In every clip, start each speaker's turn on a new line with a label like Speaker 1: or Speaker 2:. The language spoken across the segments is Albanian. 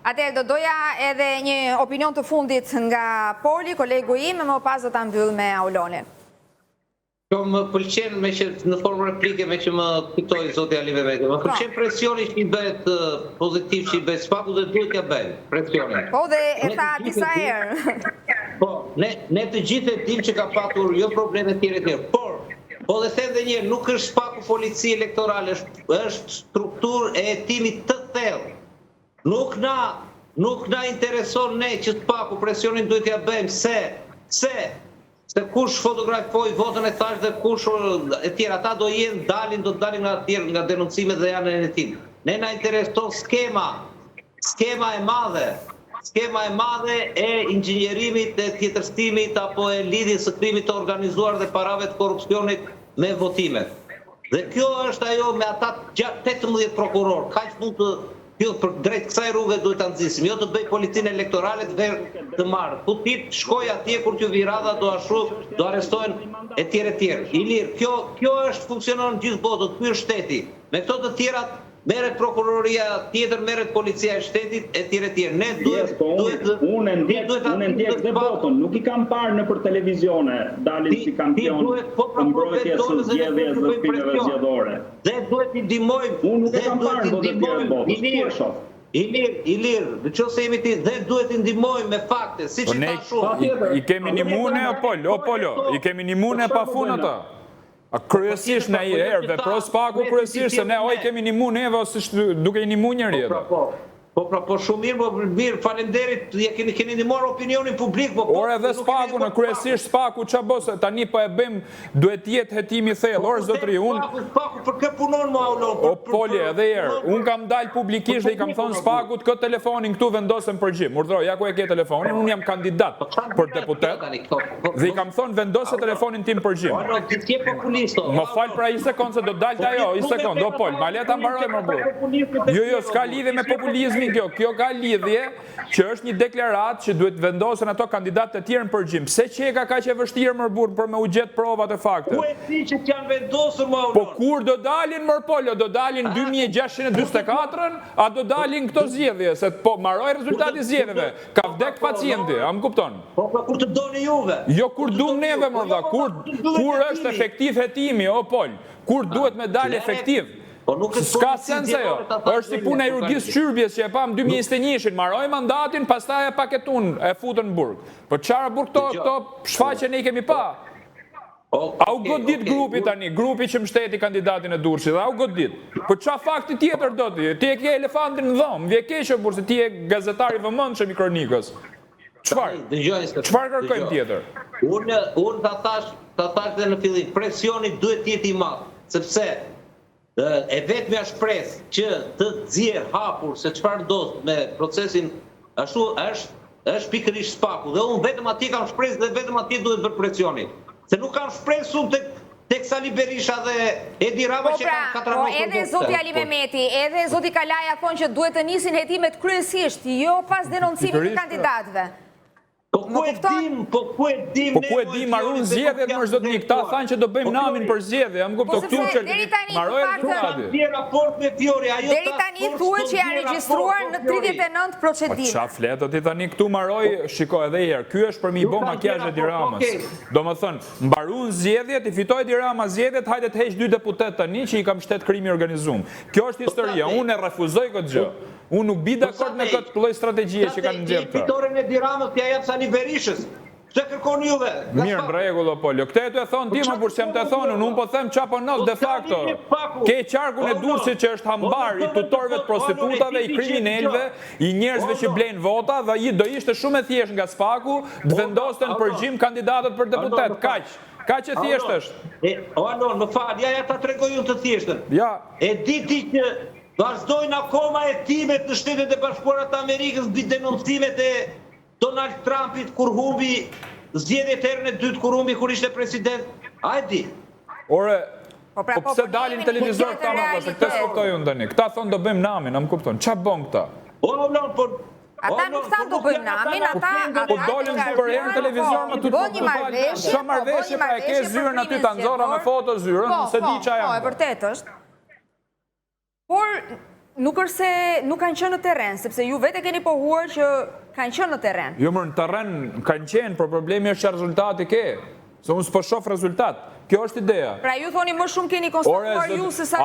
Speaker 1: Atëherë do doja edhe një opinion të fundit nga Poli, kolegu im, më pas do ta mbyll me Aulonin.
Speaker 2: Më pëlqen me që në formë replike me që më kujtoi zoti Ali Mehmeti. Më pëlqen presioni që i bëhet pozitiv që i bëhet Spaku dhe duhet t'ja bëjnë presionin.
Speaker 1: Po dhe e tha disa herë.
Speaker 2: Po, ne të gjithë e dim që ka patur jo probleme tjera, po dhe them edhe një herë, nuk është Spaku polici elektorale, është strukturë e hetimit të thellë. Nuk na intereson ne që Spaku presionin duhet t'ja bëjmë se kush fotografoi votën e thash dhe kush e tjerë, ata do dalin nga denoncimet dhe janë në hetim. Ne na intereson skema e madhe e inxhinierimit, e tjetërstimit apo e lidhjes së krimit të organizuar dhe parave të korrupsionit me votimet. Dhe kjo është ajo me ata 18 prokuror, kaq mund të drejt kësaj rrugë duhet ta nxisim, jo të bëj policinë elektorale të marrë. Putit shkoj atje kur t'ju vi radha do arrestohen etj. Ilir, kjo është funksionon në gjithë botën, ky është shteti. Me këto të tjerat merret prokuroria tjetër, merret policia e shtetit etj. Ne
Speaker 3: unë ndjek dhe botën, nuk I kam parë nëpër televizione dalin si kampion mbrojtjes së zgjedhjes dhe pinëve zgjedhore.
Speaker 2: Dhe duhet I ndihmojmë.
Speaker 3: Unë nuk e kam parë votën tjetër botës.
Speaker 2: Ilir, në qoftë se jemi ti dhe duhet I ndihmojmë me fakte, siç I thash unë.
Speaker 4: I kemi nimune Polo, I kemi nimune pafund ata. Kryesisht në herë, vepro Spaku kryesisht, se ne I kemi nimu neve, ose duke I nimu njëri edhe.
Speaker 2: Po shumë mirë, falenderit, keni ndihmuar opinionin publik.
Speaker 4: Ore edhe Spaku, në kryesisht Spaku, qa bose, tani po e bëjmë, duhet jetë hetimi thellë, ore zotri, unë...
Speaker 2: Spaku, për kë punon më Aulon?
Speaker 4: O Poli, edhe herë, unë kam dalë publikisht dhe I kam thonë Spakut, këtë telefonin këtu vendosën përgjim. Urdhro, ja ku e ke telefonin, unë jam kandidat për deputet, dhe I kam thonë vendosë telefonin tim përgjim. Më falë pra I sekundë, se do dalë ajo, I sekundë, o Pol, ma leta mbaroj më burë. Jo, s'ka lidhje me populizmin kjo ka lidhje që është një deklarat që duhet vendosën ato kandidatë të tjerë në përgjim. Pse qeka ka që e vështirë më burë për me u gjetë provat e fakte?
Speaker 2: Ku e ti që t'janë vendosën më Aulon?
Speaker 4: Po kur do dalin Mërpollo? Do dalin 2624-ën? A do dalin këto zgjedhje? Se po maroj rezultati zgjedhjeve. Ka vdek pacienti, a më kupton?
Speaker 2: Po kur të doni juve?
Speaker 4: Jo kur dum neve mërda, kur është efektiv hetimi, o Pol? Kur duhet me dalë efektiv? Ska sense jo, është si puna e Jurgis Qyrbjes që e pam 2021-shin, maroj mandatin, pastaj e paketun, e futën në burg. Po qara burg këto shfaqe ne I kemi pa. A u godit grupi tani, grupi që mshteti kandidatin e Durrësit, a u godit. Po qa fakti tjetër do ti? Ti e ke elefantin në dhomë, vje keqë burë, se ti e gazetari vëmendshëm I kronikës. Çfarë kërkojmë tjetër?
Speaker 2: Unë ta thash dhe në fillim, presioni duhet jetë I madh, sepse e vetmja shpresë që të nxjerr hapur se çfarë do me procesin ashtu është pikërisht Spaku dhe unë vetëm atje kam shpresë dhe vetëm atje duhet bërë presioni. Se nuk kam shpresë unë tek Sali Berisha dhe Edi Rama që kanë katërmos.
Speaker 1: Po edhe zoti Ali Mehmeti, edhe zoti Kalaja thonë që duhet të nisin hetimet kryesisht, jo pas denoncimit të kandidatëve.
Speaker 2: Po ku e dim,
Speaker 4: marrun zgjedhjet më çdo ditë. Këta thanë që do bëjmë namin për zgjedhje. Jam kuptoj këtu që marroj rezultati.
Speaker 1: Deri tani thuhet që janë regjistruar në 39 procedime.
Speaker 4: Çfarë flet ti tani këtu marroj, shikoj edhe herë. Ky është për mi bë makiazh Edi Ramës. Domethënë, mbarun zgjedhjet, I fitoi Edi Rama zgjedhjet, hajde të heq 2 deputet tani që I kam shtet krimi organizuar. Kjo është historia. Unë e refuzoj këtë gjë. Unë nuk bi dakord me këtë lloj strategjie që kanë nxjerrë këta.
Speaker 2: Fitoren e Edi Ramës t'ja jap Sali Berishës. Pse kërkon juve?
Speaker 4: Mirë, në rregull o Polo. Këtë e thon ti më burse jam të thonë, unë po them çapo nall de facto. Ke qarkun e Durrësit që është hambar I tutorëve të prostitutave, I kriminalëve, I njerëzve që blejnë vota dhe do ishte shumë e thjeshtë nga Spaku të vendosten përgjim kandidatët për deputet. Kaq e thjeshtë është.
Speaker 2: O Alon, më fal, ja ta tregoj unë të thjeshtën.
Speaker 4: Ja.
Speaker 2: E di ti që vazhdojnë akoma hetimet në Shtetet e Bashkuara të Amerikës mbi denoncimet e Donald Trumpit kur humbi zgjedhjet herën e dytë kur humbi kur ishte president. A e di?
Speaker 4: Ore, po pse dalin televizor këta më pas, këtë s'kuptoj unë tani. Këta thonë do bëjmë namin, a më kupton? Ç'a bën këta?
Speaker 1: Ata nuk thanë do bëjmë namin, ata...
Speaker 4: Po dolin për herë në televizor më të
Speaker 1: bëjnë një marrëveshje,
Speaker 4: Ç'a marrëveshje pa e ke zyrën aty ta nxorra me foto zyrën, se di ç'a janë.
Speaker 1: Po, e vërtet është. Por nuk është se nuk kanë qenë në terren, sepse ju vete keni pohuar që kanë qenë në terren.
Speaker 4: Jo, më në terren kanë qenë, por problemi është që rezultati ke. Se unë s'po shoh rezultat. Kjo është ideja.
Speaker 1: Pra ju thoni më shumë keni konstatuar ju se sa...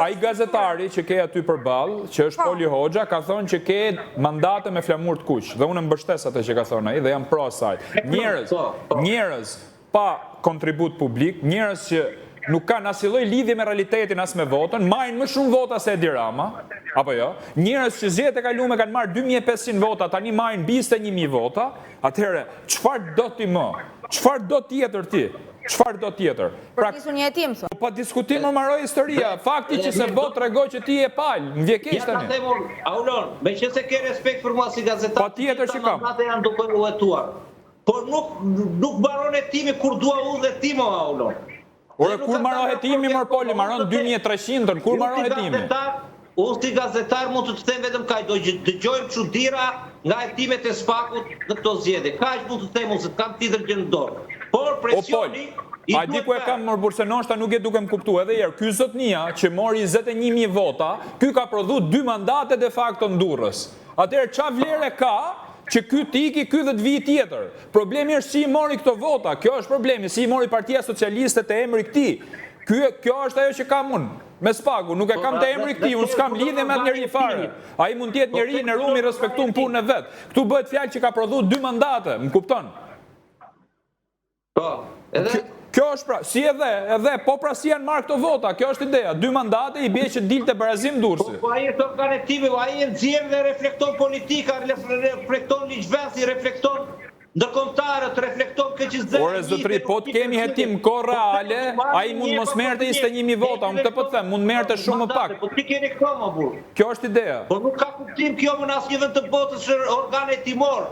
Speaker 4: Ai gazetari që ke aty përballë, që është Poli Hoxha, ka thonë që ke mandate me flamur të kuq. Dhe unë mbështes atë që ka thonë ai dhe jam pro asaj. Njerëz pa kontribut publik, njerëz që nuk kanë asnjë lloj lidhje me realitetin as me votën, marrin më shumë vota se Edi Rama, apo jo? Njerëz që zgjedhjet e kaluara kanë marrë 2500 vota, tani marrin 21000 vota. Atëherë, çfarë do ti më? Çfarë do tjetër ti? Çfarë do tjetër?
Speaker 1: Pra nisur një hetim thonë.
Speaker 4: Pa diskutim më marroj historia. Fakti që se vot tregoj që ti je pal, më vjen keq tani.
Speaker 2: Ja ta them, Aulon, meqense ke respekt për mua si gazetar.
Speaker 4: Patjetër që kam.
Speaker 2: Ata janë duke u hetuar. Por nuk mbaron hetimi kur dua unë dhe ti më, Aulon.
Speaker 4: Ore, kur maro hetimi, mor Poli, maron 2300-ën, kur maro hetimi?
Speaker 2: Unë si gazetar mund të them vetëm kaq, do dëgjojmë çuditëra nga hetimet e Spakut në këto zgjedhje. Kaq mund të them unë se kam tjetër gjë në dorë. Por presioni
Speaker 4: a di ku e kam mor burse noshta nuk e duke më kuptu edhe herë. Ky zotnia që mori 21000 vota, ky ka prodhu 2 mandate de facto në Durrës. Atëherë ç'a vlerë ka që ky tiki, ky dhe të vi tjetër. Problemi është si i mori këto vota, kjo është problemi, si i mori Partia Socialiste të emri këtij. Kjo është ajo që kam unë, me Spaku, nuk e kam të emri këtij, unë s'kam lidhje me atë njeri fare. Ai mund të jetë njeri në Rum i respektuar punën e vet. Ktu bëhet fjalë që ka prodhu 2 mandate, më kupton?
Speaker 2: Po, edhe
Speaker 4: kjo është pra, si edhe, po pra si janë marrë këto vota, kjo është ideja, 2 mandate i bie që dilte barazim Durrësi.
Speaker 2: Po ai është organitimi, ai e nxjerr dhe reflekton politika, reflekton ligjvendësi, reflekton ndërkombëtarët, reflekton këtë që zë.
Speaker 4: Ore zotëri, po të kemi hetim kohë reale, ai mund mos merrte 21000 vota, unë këtë po të them, mund merrte shumë më pak.
Speaker 2: Po ti keni këto më burr.
Speaker 4: Kjo është ideja.
Speaker 2: Po nuk ka kuptim kjo në asnjë vend të botës organ hetimor.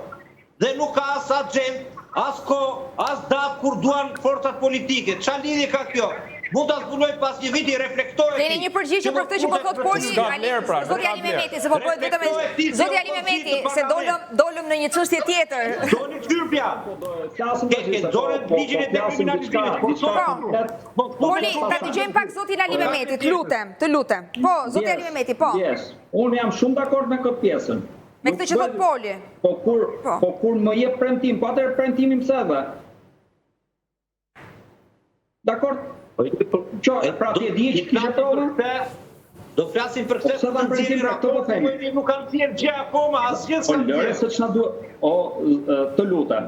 Speaker 2: Dhe nuk ka as agent, as kohë, as datë kur duan forcat politike. Qa lidhje ka kjo? Mund ta zbuloj pas një viti, reflektohet.
Speaker 1: Keni një përgjigje për këtë që po thot Poli? Zoti Ali Mehmeti, se po bëhet vetëm Zoti Ali Mehmeti, se dolëm në një çështje tjetër.
Speaker 2: Doni çyrpja. Ke dorën ligjin e dekriminalizimit.
Speaker 1: Poli, ta dëgjojmë pak Zotin Ali Mehmeti, të lutem. Po, Zoti Ali Mehmeti, po.
Speaker 3: Unë jam shumë dakord me këtë pjesën.
Speaker 1: Me këtë që thot Poli.
Speaker 3: Po kur më jep premtim, po atëherë premtimi më dhe. Dakord? Pra ti e di që kishe provë?
Speaker 2: Do flasim për këtë.
Speaker 3: Se dha premtim për këtë po themi.
Speaker 2: Nuk kanë thirrë gjë akoma, asgjë s'kan
Speaker 3: thirrë. Po lëre se ç'na duhet. Të lutem.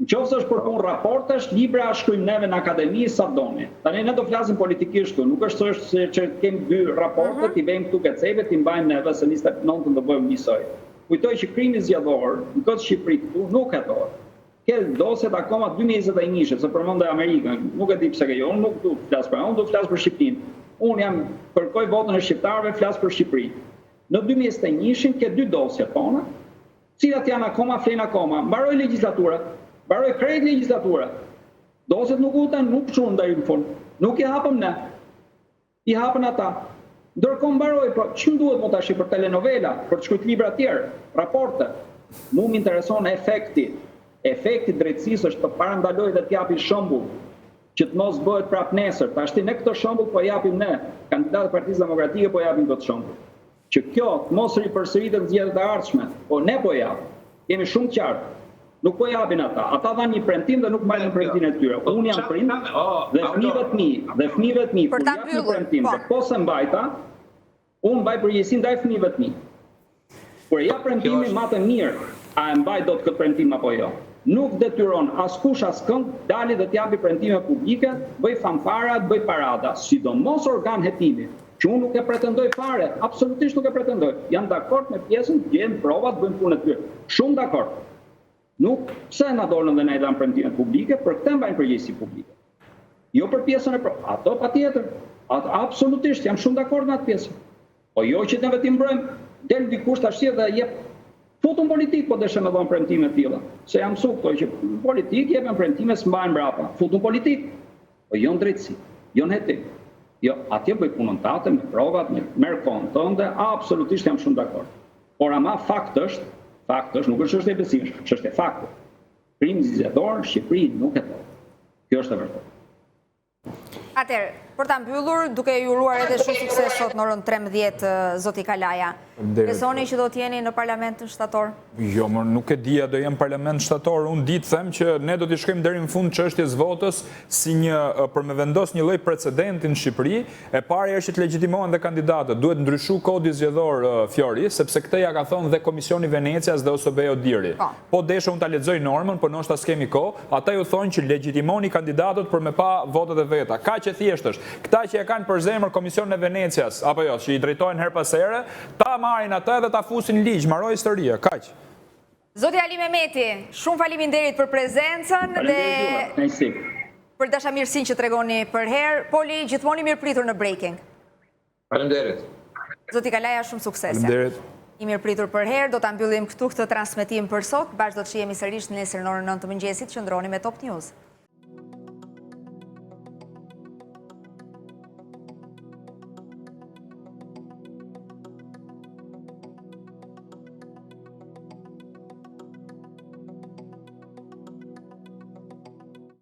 Speaker 3: Nëse është për punë raportesh, libra shkruajmë neve në akademi sa doni. Tani ne do flasim politikisht këtu, nuk është se që kemi 2 raporte, ti vëmë këtu keceve, ti mbajmë neve se 29 do bëjmë njësoj. Kujtoj që krimi zgjedhor në këtë Shqipëri këtu nuk hetohet. Ke dosjet akoma 2021, se përmendë Amerikën, nuk e di pse kjo, unë nuk do të flas për, unë do të flas për Shqipërinë. Unë jam kërkoj votën e shqiptarëve, flas për Shqipërinë. Në 2021 ke 2 dosje tona, cilat janë akoma flen akoma, mbaroi legjislatura, mbaroi krejt legjislatura. Dosjet nuk uten, nuk çuan deri në fund. Nuk i hapëm ne. I hapën ata. Ndërkohë mbaroi, po ç'm duhet më tash për telenovela, për të shkruajtur libra të tjerë, raporte. Mu më intereson efekti. Efekti drejtësisë është të parandaloj dhe të japi shembull që të mos bëhet prap nesër. Tash ne këtë shembull po japim ne, kandidatë e Partisë Demokratike po japim këtë shembull. Që kjo të mos ripërsëritet në zgjedhjet e ardhshme, po ne po japim. Jemi shumë të qartë. Nuk po japin ata. Ata dhanë një premtim dhe nuk mbajnë premtimin e tyre. Unë jam prind dhe fëmijëve të mi, kur jap një premtim, po se mbajta, unë mbaj përgjegjësinë ndaj fëmijëve të mi. Kur jap premtimin më të mirë, a e mbaj dot këtë premtim apo jo? Nuk detyron askush askënd dali dhe t'japi premtime publike, bëj fanfara, bëj parada, sidomos organ hetimi, që unë nuk e pretendoj fare, absolutisht nuk e pretendoj. Jam dakord me pjesën, gjejmë provat, bëjmë punën e tyre. Shumë dakord. Nuk pse na dolën dhe na i dhanë premtime publike, për këtë mbajnë përgjegjësi publike. Jo për pjesën e ato patjetër. Absolutisht jam shumë dakord me atë pjesën. Po jo që ne vetë mbrojmë, del dikush tash dhe jep futun politik, po deshe me dhënë premtime të tilla. Se jam mësuar këto që politik jepen premtime s'mbajnë mbrapa. Futun politik. Po jo në drejtësi, jo në hetim. Jo, atje bëj punën tate, me provat, me merr kohën tënde, absolutisht jam shumë dakord. Por ama fakt është, nuk është çështje besimi, çështje fakte. Krimi zgjedhor, Shqipëri nuk hetohet. Kjo është e vërtetë.
Speaker 1: Atëherë, Për ta mbyllur, duke ju uruar edhe shumë sukses sot në orën 13, zoti Kalaja. Besoni që do t'jeni në parlamentin shtator?
Speaker 4: Jo, më nuk e dia do jem parlament shtator. Unë ditë them që ne do t'i shkojmë deri në fund çështjes votës si për me vendos një lloj precedenti në Shqipëri. E para është që të legjitimohen dhe kandidatët. Duhet ndryshu kodi zgjedhor, Fjori, sepse këtë ja ka thonë dhe Komisioni Venecias dhe OSBE Odiri. Po desha unë ta lexoj normën, por ndoshta s'kemi kohë. Ata ju thonë që legjitimoni kandidatët për me pa votat e veta. Kaq e thjesht është. Këta që e kanë për zemër Komisionin e Venecias, apo jo, që i drejtojnë her pas here, ta marrin atë dhe ta fusin ligj, mbaroi historia, kaq.
Speaker 1: Zoti Ali Mehmeti, shumë faleminderit për prezencën dhe për dashamirësinë që tregoni për herë. Poli, gjithmonë i mirëpritur në Breaking.
Speaker 2: Faleminderit.
Speaker 1: Zoti Kalaja, shumë suksese.
Speaker 4: Faleminderit.
Speaker 1: I mirëpritur për herë, do ta mbyllim këtu këtë transmetim për sot. Bashkë do të shihemi sërish nesër në orën 9 të mëngjesit. Qëndroni me Top News.